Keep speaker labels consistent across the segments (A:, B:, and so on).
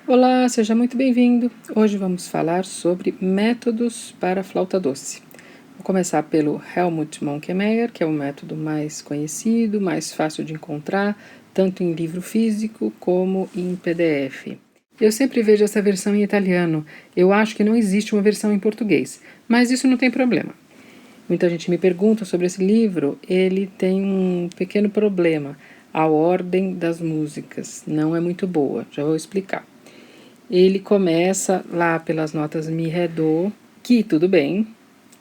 A: Olá, seja muito bem-vindo. Hoje vamos falar sobre métodos para flauta doce. Vou começar pelo Helmut Monckemeyer, que é o método mais conhecido, mais fácil de encontrar, tanto em livro físico como em PDF. Eu sempre vejo essa versão em italiano. Eu acho que não existe uma versão em português, mas isso não tem problema. Muita gente me pergunta sobre esse livro. Ele tem um pequeno problema. A ordem das músicas não é muito boa, já vou explicar. Ele começa lá pelas notas Mi, Ré, Dó, que tudo bem,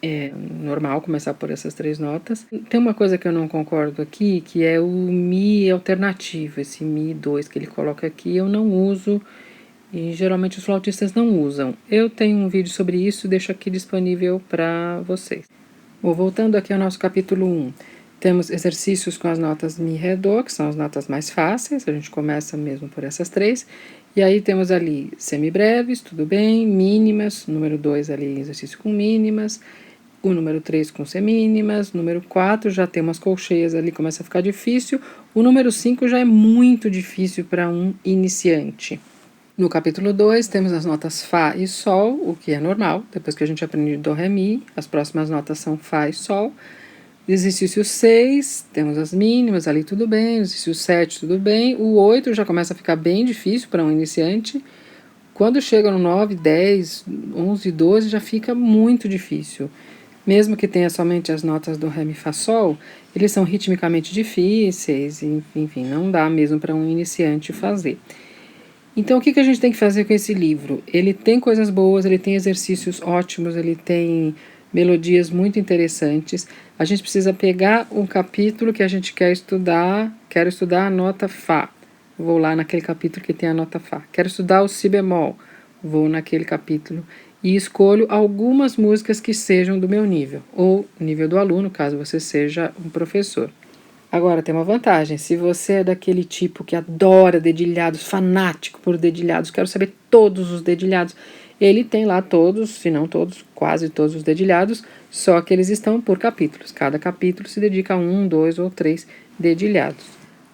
A: é normal começar por essas três notas. Tem uma coisa que eu não concordo aqui, que é o Mi alternativo, esse Mi 2 que ele coloca aqui, eu não uso e geralmente os flautistas não usam. Eu tenho um vídeo sobre isso, deixo aqui disponível para vocês. Voltando aqui ao nosso capítulo 1, temos exercícios com as notas Mi, Ré, Dó, que são as notas mais fáceis, a gente começa mesmo por essas três, e aí temos ali semibreves, tudo bem, mínimas, número 2 ali, exercício com mínimas, o número 3 com semínimas, número 4 já tem umas colcheias ali, começa a ficar difícil, o número 5 já é muito difícil para um iniciante. No capítulo 2 temos as notas Fá e Sol, o que é normal, depois que a gente aprende Dó, Ré, Mi, as próximas notas são Fá e Sol. Exercício 6, temos as mínimas, ali tudo bem, exercício 7 tudo bem, o 8 já começa a ficar bem difícil para um iniciante, quando chega no 9, 10, 11, 12 já fica muito difícil. Mesmo que tenha somente as notas do Ré, Mi, Fá, Sol, eles são ritmicamente difíceis, enfim, não dá mesmo para um iniciante fazer. Então, o que a gente tem que fazer com esse livro? Ele tem coisas boas, ele tem exercícios ótimos, ele tem melodias muito interessantes. A gente precisa pegar um capítulo que a gente quer estudar. Quero estudar a nota Fá. Vou lá naquele capítulo que tem a nota Fá. Quero estudar o Si bemol. Vou naquele capítulo e escolho algumas músicas que sejam do meu nível, ou nível do aluno, caso você seja um professor. Agora, tem uma vantagem. Se você é daquele tipo que adora dedilhados, fanático por dedilhados, quero saber todos os dedilhados, ele tem lá todos, se não todos, quase todos os dedilhados, só que eles estão por capítulos. Cada capítulo se dedica a 1, 2 ou 3 dedilhados.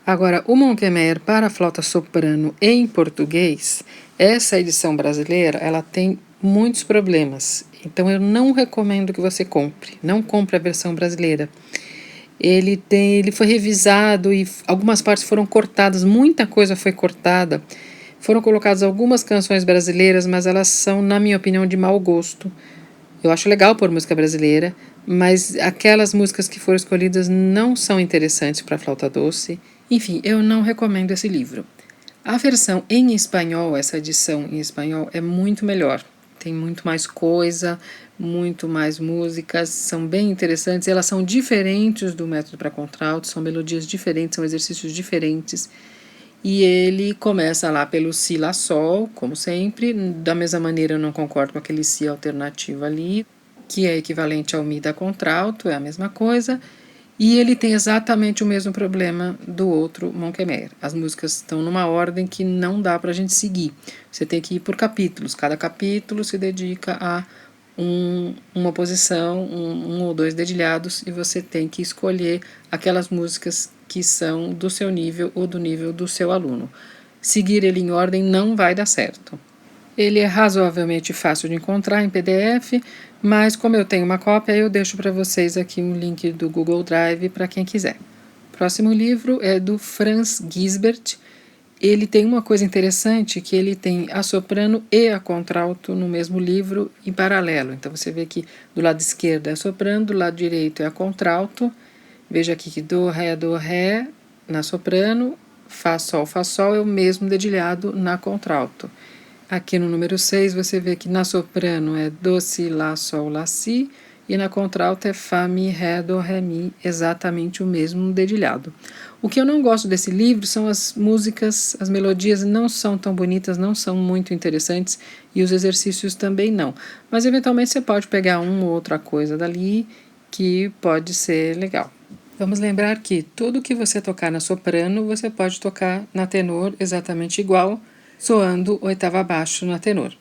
A: Agora, o Monckemeyer para flauta soprano em português, essa edição brasileira, ela tem muitos problemas. Então, eu não recomendo que você compre. Não compre a versão brasileira. Ele foi revisado e algumas partes foram cortadas, muita coisa foi cortada. Foram colocadas algumas canções brasileiras, mas elas são, na minha opinião, de mau gosto. Eu acho legal pôr música brasileira, mas aquelas músicas que foram escolhidas não são interessantes para flauta doce. Enfim, eu não recomendo esse livro. A versão em espanhol, essa edição em espanhol, é muito melhor. Tem muito mais coisa, muito mais músicas, são bem interessantes. Elas são diferentes do método para contralto, são melodias diferentes, são exercícios diferentes. E ele começa lá pelo Si, Lá, Sol, como sempre. Da mesma maneira, eu não concordo com aquele Si alternativo ali, que é equivalente ao Mi da contralto, é a mesma coisa. E ele tem exatamente o mesmo problema do outro Monckemeyer. As músicas estão numa ordem que não dá para a gente seguir. Você tem que ir por capítulos. Cada capítulo se dedica a uma posição, um ou dois dedilhados, e você tem que escolher aquelas músicas que são do seu nível ou do nível do seu aluno. Seguir ele em ordem não vai dar certo. Ele é razoavelmente fácil de encontrar em PDF, mas como eu tenho uma cópia, eu deixo para vocês aqui um link do Google Drive para quem quiser. O próximo livro é do Franz Gisbert. Ele tem uma coisa interessante, que ele tem a soprano e a contralto no mesmo livro em paralelo. Então você vê que do lado esquerdo é a soprano, do lado direito é a contralto. Veja aqui que do, ré na soprano, Fá, Sol é o mesmo dedilhado na contralto. Aqui no número 6 você vê que na soprano é Do, Si, Lá, Sol, Lá, Si, e na contralto é Fá, Mi, Ré, Dó, Ré, Mi, exatamente o mesmo dedilhado. O que eu não gosto desse livro são as músicas, as melodias não são tão bonitas, não são muito interessantes, e os exercícios também não. Mas eventualmente você pode pegar uma ou outra coisa dali que pode ser legal. Vamos lembrar que tudo que você tocar na soprano, você pode tocar na tenor exatamente igual, soando oitava abaixo na tenor.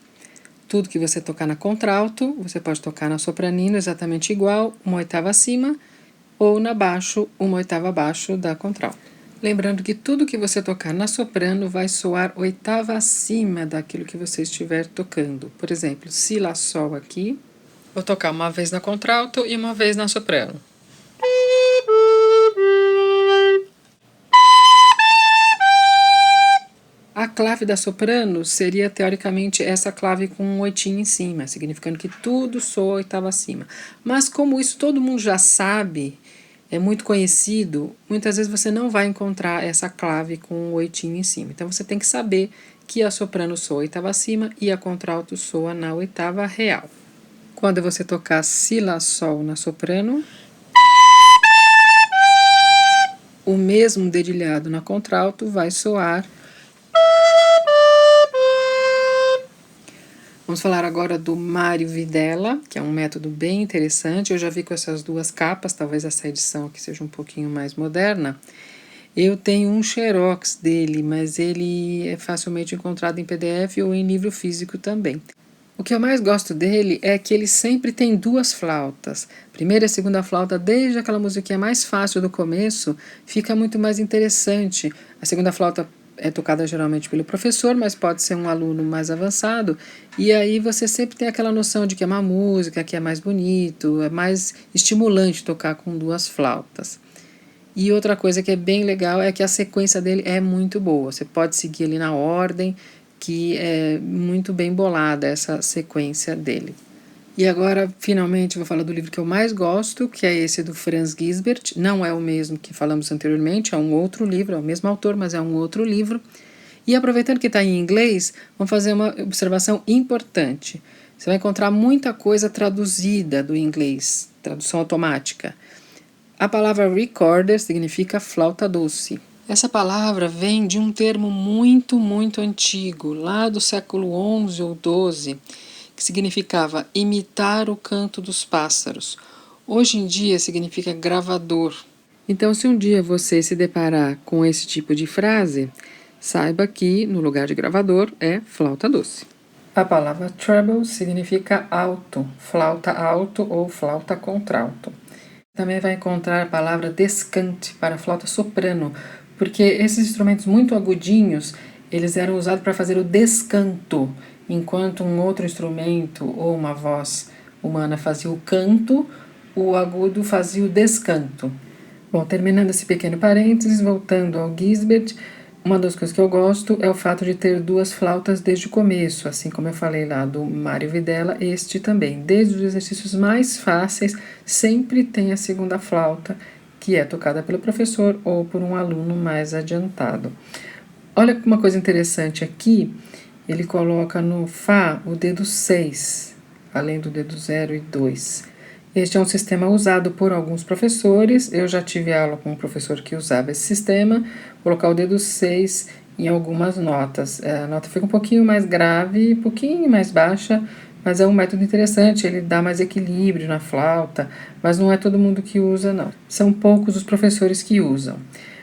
A: Tudo que você tocar na contralto, você pode tocar na sopranino exatamente igual, uma oitava acima, ou na baixo, uma oitava abaixo da contralto. Lembrando que tudo que você tocar na soprano vai soar oitava acima daquilo que você estiver tocando. Por exemplo, si, lá, sol aqui, vou tocar uma vez na contralto e uma vez na soprano. A clave da soprano seria, teoricamente, essa clave com um oitinho em cima, significando que tudo soa oitava acima. Mas como isso todo mundo já sabe, é muito conhecido, muitas vezes você não vai encontrar essa clave com um oitinho em cima. Então você tem que saber que a soprano soa oitava acima e a contralto soa na oitava real. Quando você tocar si, lá, sol na soprano, o mesmo dedilhado na contralto vai soar. Vamos falar agora do Mário Videla, que é um método bem interessante. Eu já vi com essas duas capas, talvez essa edição aqui seja um pouquinho mais moderna. Eu tenho um xerox dele, mas ele é facilmente encontrado em PDF ou em livro físico também. O que eu mais gosto dele é que ele sempre tem duas flautas. Primeira e segunda flauta, desde aquela musiquinha mais fácil do começo, fica muito mais interessante. A segunda flauta é tocada geralmente pelo professor, mas pode ser um aluno mais avançado, e aí você sempre tem aquela noção de que é uma música, que é mais bonito, é mais estimulante tocar com duas flautas. E outra coisa que é bem legal é que a sequência dele é muito boa, você pode seguir ele na ordem, que é muito bem bolada essa sequência dele. E agora, finalmente, vou falar do livro que eu mais gosto, que é esse do Franz Gisbert. Não é o mesmo que falamos anteriormente, é um outro livro, é o mesmo autor, mas é um outro livro. E aproveitando que está em inglês, vamos fazer uma observação importante. Você vai encontrar muita coisa traduzida do inglês, tradução automática. A palavra recorder significa flauta doce. Essa palavra vem de um termo muito antigo, lá do século XI ou XII, que significava imitar o canto dos pássaros. Hoje em dia significa gravador. Então, se um dia você se deparar com esse tipo de frase, saiba que no lugar de gravador é flauta doce. A palavra treble significa alto, flauta alto ou flauta contralto. Também vai encontrar a palavra descante para flauta soprano, porque esses instrumentos muito agudinhos, eles eram usados para fazer o descanto, enquanto um outro instrumento ou uma voz humana fazia o canto, o agudo fazia o descanto. Bom, terminando esse pequeno parênteses, voltando ao Gisbert, uma das coisas que eu gosto é o fato de ter duas flautas desde o começo, assim como eu falei lá do Mário Videla, este também. Desde os exercícios mais fáceis, sempre tem a segunda flauta, que é tocada pelo professor ou por um aluno mais adiantado. Olha uma coisa interessante aqui, ele coloca no Fá o dedo 6, além do dedo 0 e 2. Este é um sistema usado por alguns professores, eu já tive aula com um professor que usava esse sistema, colocar o dedo 6 em algumas notas. A nota fica um pouquinho mais grave, um pouquinho mais baixa, mas é um método interessante, ele dá mais equilíbrio na flauta, mas não é todo mundo que usa, não. São poucos os professores que usam.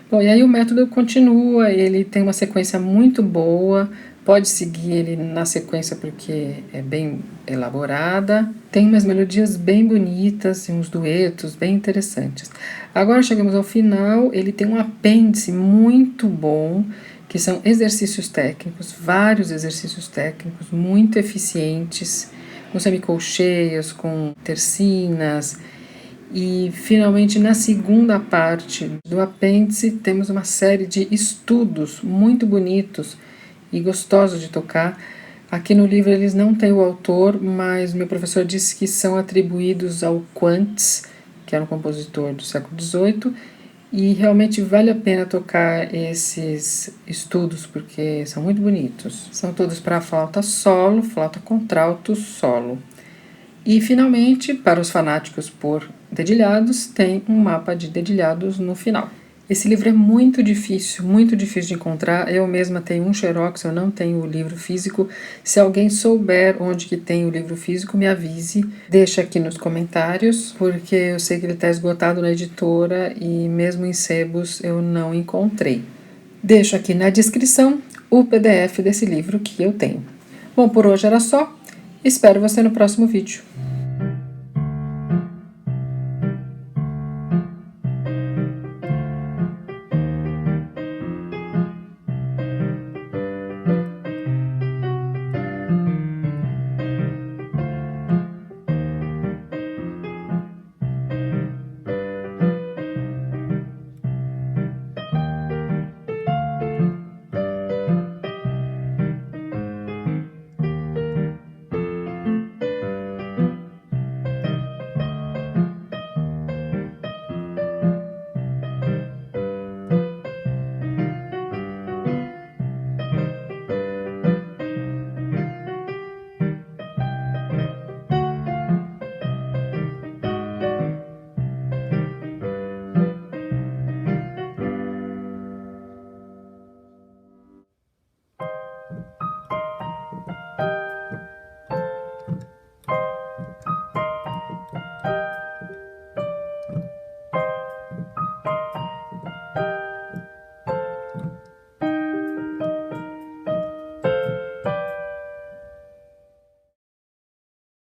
A: Bom, e aí o método continua, ele tem uma sequência muito boa, pode seguir ele na sequência porque é bem elaborada, tem umas melodias bem bonitas e uns duetos bem interessantes. Agora chegamos ao final, ele tem um apêndice muito bom, que são exercícios técnicos, vários exercícios técnicos muito eficientes, com semicolcheias, com tercinas. E, finalmente, na segunda parte do apêndice, temos uma série de estudos muito bonitos e gostosos de tocar. Aqui no livro eles não têm o autor, mas meu professor disse que são atribuídos ao Quantz, que era um compositor do século XVIII, e realmente vale a pena tocar esses estudos, porque são muito bonitos. São todos para flauta solo, flauta contralto solo. E, finalmente, para os fanáticos por dedilhados, tem um mapa de dedilhados no final. Esse livro é muito difícil de encontrar. Eu mesma tenho um xerox, eu não tenho o livro físico. Se alguém souber onde que tem o livro físico, me avise. Deixa aqui nos comentários, porque eu sei que ele está esgotado na editora e mesmo em sebos eu não encontrei. Deixo aqui na descrição o PDF desse livro que eu tenho. Bom, por hoje era só. Espero você no próximo vídeo.